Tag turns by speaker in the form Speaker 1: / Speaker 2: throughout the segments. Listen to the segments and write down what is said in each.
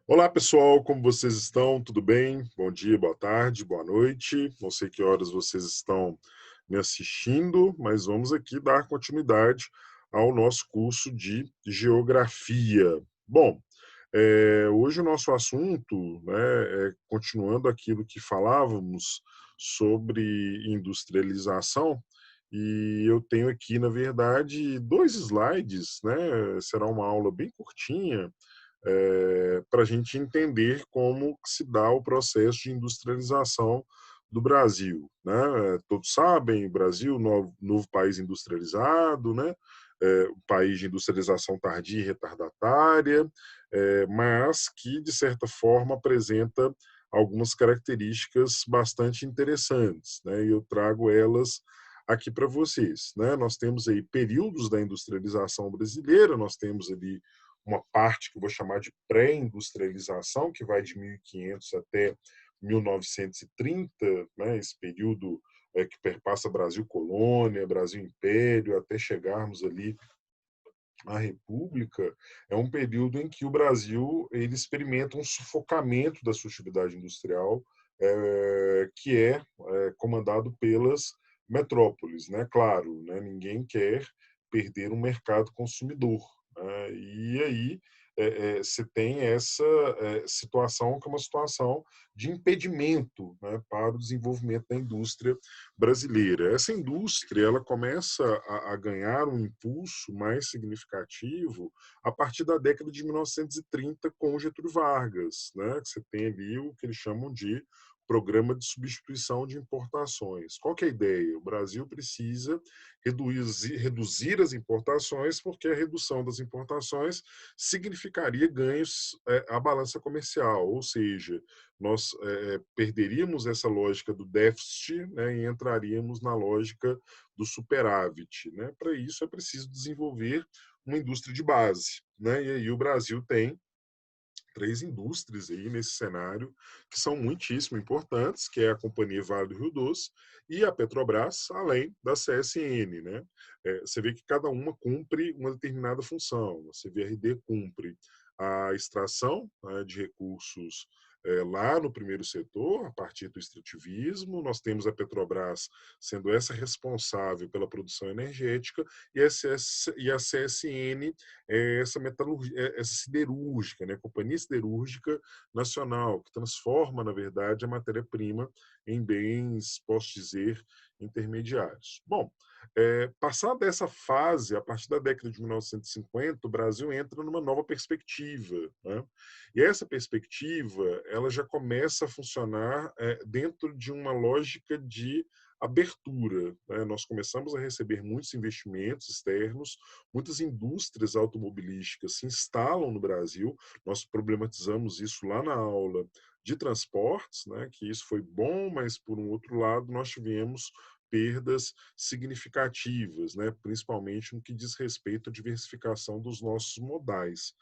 Speaker 1: Olá pessoal, como vocês estão? Tudo bem? Bom dia, boa tarde, boa noite. Não sei que horas vocês estão me assistindo, mas vamos aqui dar continuidade ao nosso curso de Geografia. Bom, hoje o nosso assunto, né, é continuando aquilo que falávamos sobre industrialização, e eu tenho aqui, na verdade, dois slides, né? Será uma aula bem curtinha, para a gente entender como que se dá o processo de industrialização do Brasil, né? Todos sabem, o Brasil, novo país industrializado, né? Um país de industrialização tardia e retardatária, mas que, de certa forma, apresenta algumas características bastante interessantes, né? E eu trago elas aqui para vocês, né? Nós temos aí períodos da industrialização brasileira, nós temos ali uma parte que eu vou chamar de pré-industrialização, que vai de 1500 até 1930, né, esse período que perpassa Brasil colônia, Brasil império, até chegarmos ali à República, é um período em que o Brasil ele experimenta um sufocamento da sua atividade industrial, que comandado pelas metrópoles, né? Claro, né? Ninguém quer perder um mercado consumidor, né? E aí você tem essa situação que é uma situação de impedimento, né, para o desenvolvimento da indústria brasileira. Essa indústria ela começa a ganhar um impulso mais significativo a partir da década de 1930 com Getúlio Vargas, né? Que você tem ali o que eles chamam de programa de substituição de importações. Qual que é a ideia? O Brasil precisa reduzir as importações, porque a redução das importações significaria ganhos à balança comercial, ou seja, nós perderíamos essa lógica do déficit, né, e entraríamos na lógica do superávit. Né? Para isso é preciso desenvolver uma indústria de base. Né? E aí o Brasil tem três indústrias aí nesse cenário que são muitíssimo importantes, que é a Companhia Vale do Rio Doce e a Petrobras, além da CSN, né? Você vê que cada uma cumpre uma determinada função. A CVRD cumpre a extração, né, de recursos lá no primeiro setor, a partir do extrativismo. Nós temos a Petrobras sendo essa responsável pela produção energética e a CSN essa metalurgia, essa siderúrgica, né, Companhia Siderúrgica Nacional, que transforma, na verdade, a matéria-prima em bens, posso dizer, intermediários. Bom, passada essa fase, a partir da década de 1950, o Brasil entra numa nova perspectiva, né? E essa perspectiva, ela já começa a funcionar dentro de uma lógica de abertura, né? Nós começamos a receber muitos investimentos externos, muitas indústrias automobilísticas se instalam no Brasil. Nós problematizamos isso lá na aula de transportes, né, que isso foi bom, mas por um outro lado nós tivemos perdas significativas, né, principalmente no que diz respeito à diversificação dos nossos modais.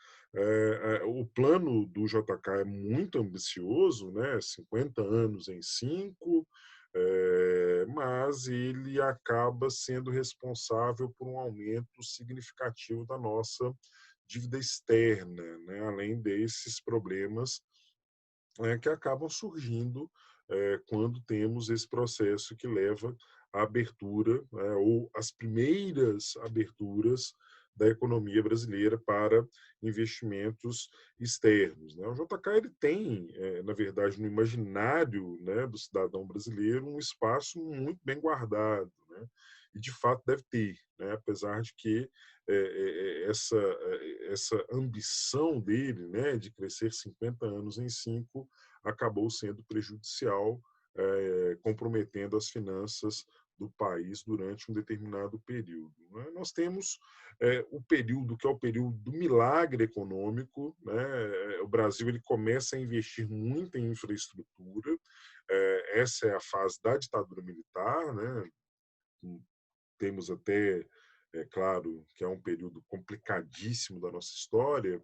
Speaker 1: O plano do JK é muito ambicioso, né, 50 anos em 5, mas ele acaba sendo responsável por um aumento significativo da nossa dívida externa, né? Além desses problemas que acabam surgindo quando temos esse processo que leva à abertura, né, ou as primeiras aberturas da economia brasileira para investimentos externos. Né? O JK ele tem, na verdade, no imaginário, né, do cidadão brasileiro, um espaço muito bem guardado, né? E de fato deve ter, né? Apesar de que essa ambição dele, né, de crescer 50 anos em 5 acabou sendo prejudicial, comprometendo as finanças do país durante um determinado período. Né? Nós temos o período que é o período do milagre econômico, né? O Brasil ele começa a investir muito em infraestrutura, essa é a fase da ditadura militar, né? Temos até, é claro, que é um período complicadíssimo da nossa história,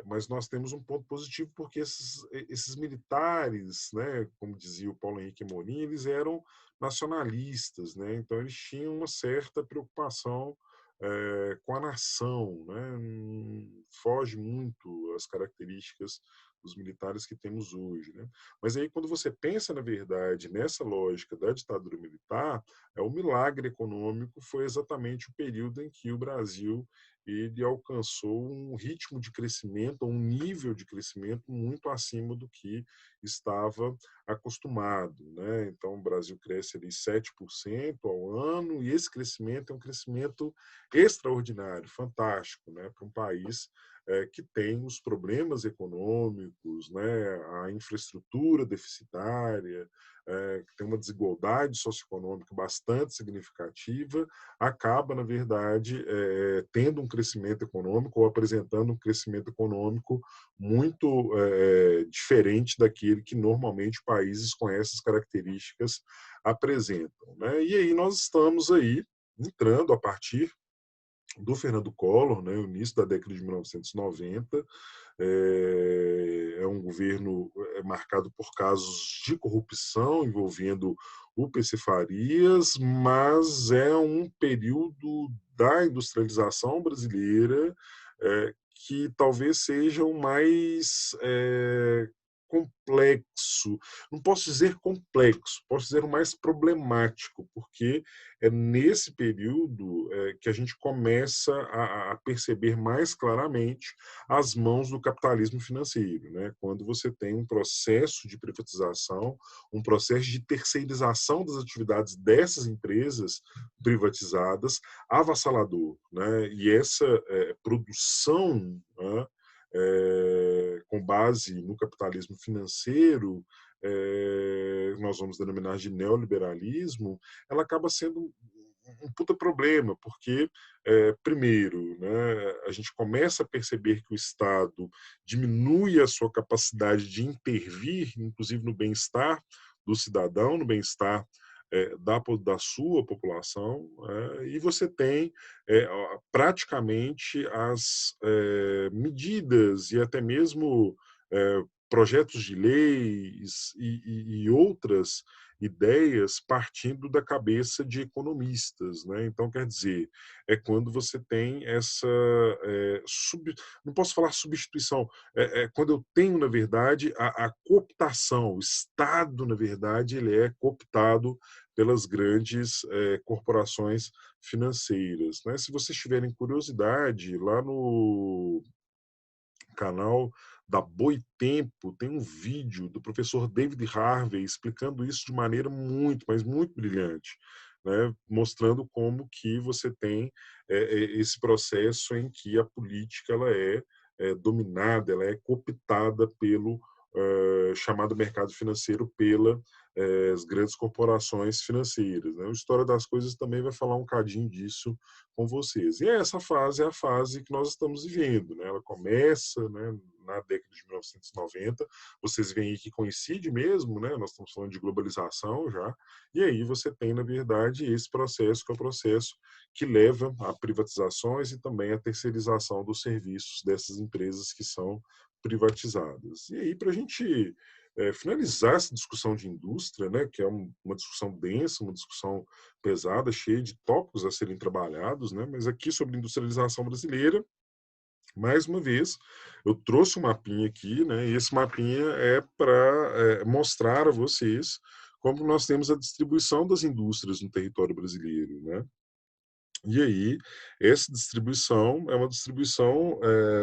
Speaker 1: mas nós temos um ponto positivo porque esses militares, né, como dizia o Paulo Henrique Amorim, eles eram nacionalistas, né, então eles tinham uma certa preocupação com a nação, né? Foge muito às características dos militares que temos hoje, né? Mas aí quando você pensa, na verdade, nessa lógica da ditadura militar, o milagre econômico foi exatamente o período em que o Brasil ele alcançou um ritmo de crescimento, um nível de crescimento muito acima do que estava acostumado, né? Então o Brasil cresce ali 7% ao ano e esse crescimento é um crescimento extraordinário, fantástico, né, para um país que tem os problemas econômicos, né, a infraestrutura deficitária, que tem uma desigualdade socioeconômica bastante significativa, acaba, na verdade, tendo um crescimento econômico ou apresentando um crescimento econômico muito diferente daquele que normalmente países com essas características apresentam, né? E aí nós estamos aí entrando a partir do Fernando Collor, né, o início da década de 1990, é um governo marcado por casos de corrupção envolvendo o PC Farias, mas é um período da industrialização brasileira que talvez seja o mais complexo. Não posso dizer complexo, posso dizer o mais problemático, porque é nesse período que a gente começa a perceber mais claramente as mãos do capitalismo financeiro, né? Quando você tem um processo de privatização, um processo de terceirização das atividades dessas empresas privatizadas avassalador, né? E essa produção, né, com base no capitalismo financeiro, nós vamos denominar de neoliberalismo, ela acaba sendo um puta problema, porque, primeiro, né, a gente começa a perceber que o Estado diminui a sua capacidade de intervir, inclusive no bem-estar do cidadão, no bem-estar da sua população, e você tem praticamente as medidas e até mesmo projetos de leis e outras ideias partindo da cabeça de economistas, né? Então, quer dizer, é quando você tem essa não posso falar substituição, quando eu tenho, na verdade, a cooptação. O Estado, na verdade, ele é cooptado pelas grandes corporações financeiras, né? Se vocês tiverem curiosidade, lá no canal da Boitempo tem um vídeo do professor David Harvey explicando isso de maneira muito, mas muito brilhante, né? Mostrando como que você tem esse processo em que a política ela é dominada, ela é cooptada pelo chamado mercado financeiro pelas grandes corporações financeiras, né? A História das Coisas também vai falar um cadinho disso com vocês. E essa fase é a fase que nós estamos vivendo, né? Ela começa, né, na década de 1990, vocês veem aí que coincide mesmo, né? Nós estamos falando de globalização já, e aí você tem, na verdade, esse processo que é o processo que leva a privatizações e também a terceirização dos serviços dessas empresas que são privatizadas. E aí, para a gente finalizar essa discussão de indústria, né, que é uma discussão densa, uma discussão pesada, cheia de tópicos a serem trabalhados, né, mas aqui sobre industrialização brasileira, mais uma vez, eu trouxe um mapinha aqui, né, e esse mapinha é para mostrar a vocês como nós temos a distribuição das indústrias no território brasileiro, né? E aí, essa distribuição é uma distribuição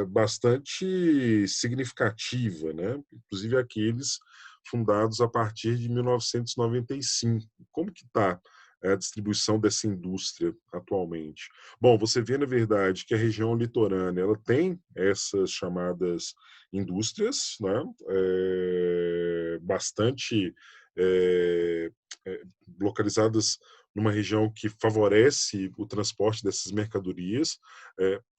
Speaker 1: bastante significativa, né? Inclusive aqueles fundados a partir de 1995. Como que está a distribuição dessa indústria atualmente? Bom, você vê, na verdade, que a região litorânea ela tem essas chamadas indústrias, né? Bastante é, localizadas numa região que favorece o transporte dessas mercadorias,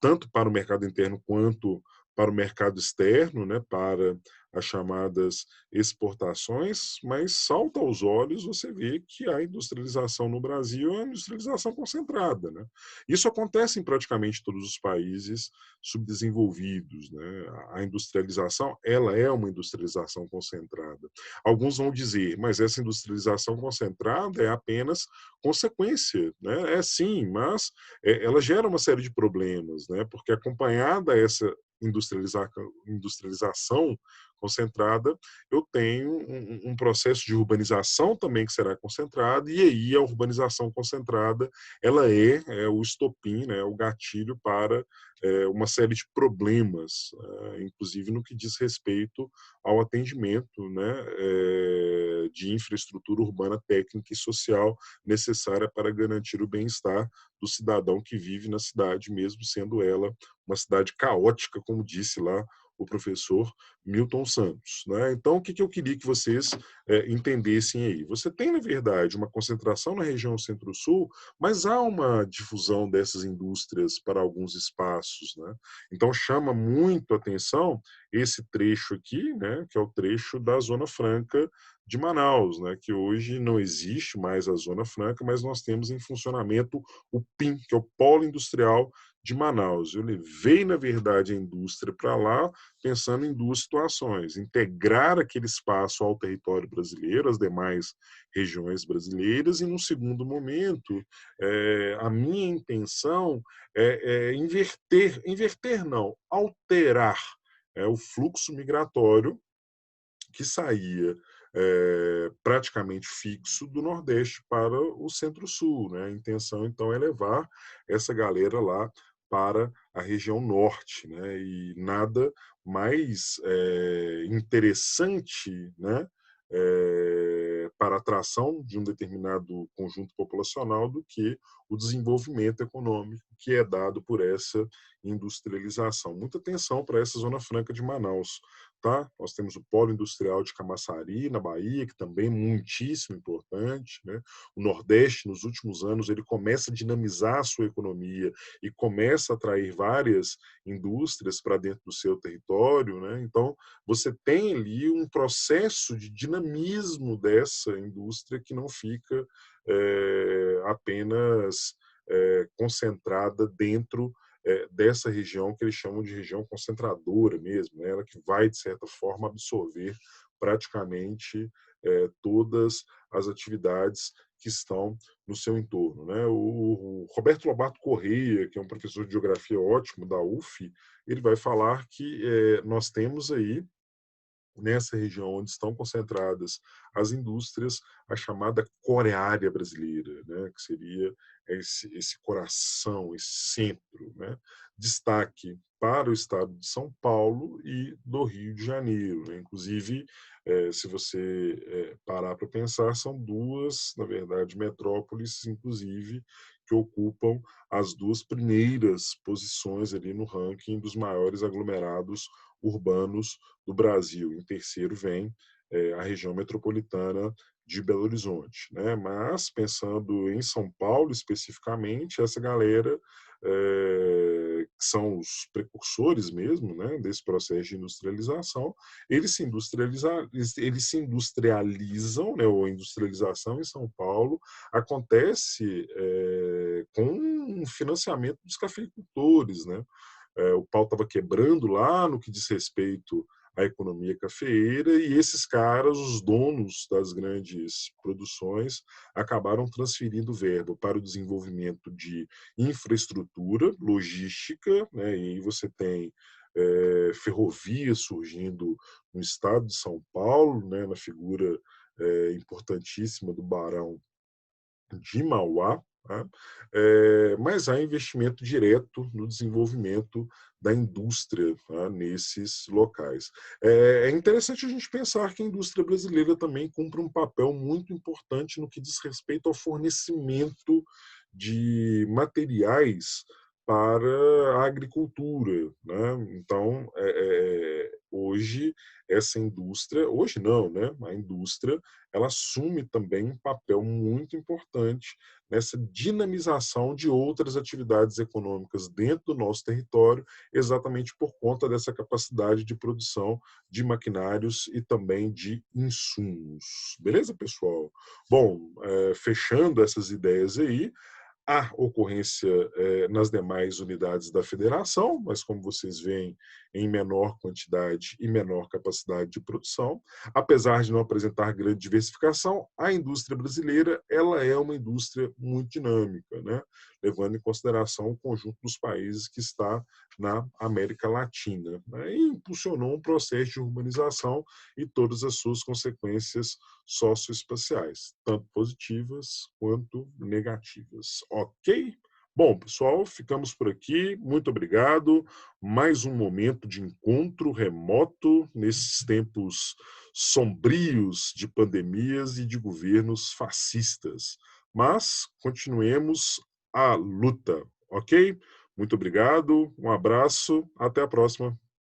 Speaker 1: tanto para o mercado interno quanto para o mercado externo, né, para as chamadas exportações, mas salta aos olhos você vê que a industrialização no Brasil é uma industrialização concentrada, né? Isso acontece em praticamente todos os países subdesenvolvidos, né? A industrialização, ela é uma industrialização concentrada. Alguns vão dizer, mas essa industrialização concentrada é apenas consequência, né? É sim, mas ela gera uma série de problemas, né? Porque acompanhada essa industrialização concentrada, eu tenho um processo de urbanização também que será concentrado, e aí a urbanização concentrada ela é o estopim, né, o gatilho para uma série de problemas, inclusive no que diz respeito ao atendimento, né, de infraestrutura urbana técnica e social necessária para garantir o bem-estar do cidadão que vive na cidade, mesmo sendo ela uma cidade caótica, como disse lá o professor Milton Santos, né? Então, o que eu queria que vocês entendessem aí? Você tem, na verdade, uma concentração na região centro-sul, mas há uma difusão dessas indústrias para alguns espaços, né? Então, chama muito a atenção esse trecho aqui, né, que é o trecho da Zona Franca de Manaus, né, que hoje não existe mais a Zona Franca, mas nós temos em funcionamento o PIM, que é o Polo Industrial de Manaus. Eu levei, na verdade, a indústria para lá pensando em duas situações: integrar aquele espaço ao território brasileiro, às demais regiões brasileiras, e, num segundo momento, a minha intenção é inverter não, alterar o fluxo migratório que saía praticamente fixo do Nordeste para o Centro-Sul, né? A intenção, então, é levar essa galera lá para a região Norte, né? E nada mais interessante, né? Para a atração de um determinado conjunto populacional do que o desenvolvimento econômico que é dado por essa industrialização. Muita atenção para essa Zona Franca de Manaus. Tá? Nós temos o Polo Industrial de Camaçari, na Bahia, que também é muitíssimo importante, né? O Nordeste, nos últimos anos, ele começa a dinamizar a sua economia e começa a atrair várias indústrias para dentro do seu território, né? Então, você tem ali um processo de dinamismo dessa indústria que não fica apenas concentrada dentro dessa região que eles chamam de região concentradora mesmo, né? Ela que vai, de certa forma, absorver praticamente todas as atividades que estão no seu entorno, né? O Roberto Lobato Correia, que é um professor de geografia ótimo da UF, ele vai falar que nós temos aí nessa região onde estão concentradas as indústrias, a chamada core-área brasileira, né, que seria esse coração, esse centro, né? Destaque para o estado de São Paulo e do Rio de Janeiro, né? Inclusive, se você parar para pensar, são duas, na verdade, metrópoles, inclusive, que ocupam as duas primeiras posições ali no ranking dos maiores aglomerados urbanos do Brasil. Em terceiro vem a região metropolitana de Belo Horizonte, né? Mas pensando em São Paulo especificamente, essa galera que são os precursores mesmo, né, desse processo de industrialização, eles se industrializam, né, ou a industrialização em São Paulo acontece com um financiamento dos cafeicultores, né? O pau estava quebrando lá no que diz respeito à economia cafeeira, e esses caras, os donos das grandes produções, acabaram transferindo verba para o desenvolvimento de infraestrutura, logística, né? E aí você tem ferrovias surgindo no estado de São Paulo, né? Na figura importantíssima do Barão de Mauá, tá? Mas há investimento direto no desenvolvimento da indústria, tá, nesses locais. É interessante a gente pensar que a indústria brasileira também cumpre um papel muito importante no que diz respeito ao fornecimento de materiais para a agricultura, né? Então, hoje essa indústria, hoje não, né? A indústria ela assume também um papel muito importante nessa dinamização de outras atividades econômicas dentro do nosso território, exatamente por conta dessa capacidade de produção de maquinários e também de insumos. Beleza, pessoal? Bom, fechando essas ideias aí, há ocorrência nas demais unidades da federação, mas como vocês veem, em menor quantidade e menor capacidade de produção. Apesar de não apresentar grande diversificação, a indústria brasileira ela é uma indústria muito dinâmica, né? Levando em consideração o conjunto dos países que está na América Latina, né? E impulsionou um processo de urbanização e todas as suas consequências socioespaciais, tanto positivas quanto negativas. Ok? Bom, pessoal, ficamos por aqui. Muito obrigado. Mais um momento de encontro remoto nesses tempos sombrios de pandemias e de governos fascistas. Mas continuemos a luta, ok? Muito obrigado, um abraço, até a próxima.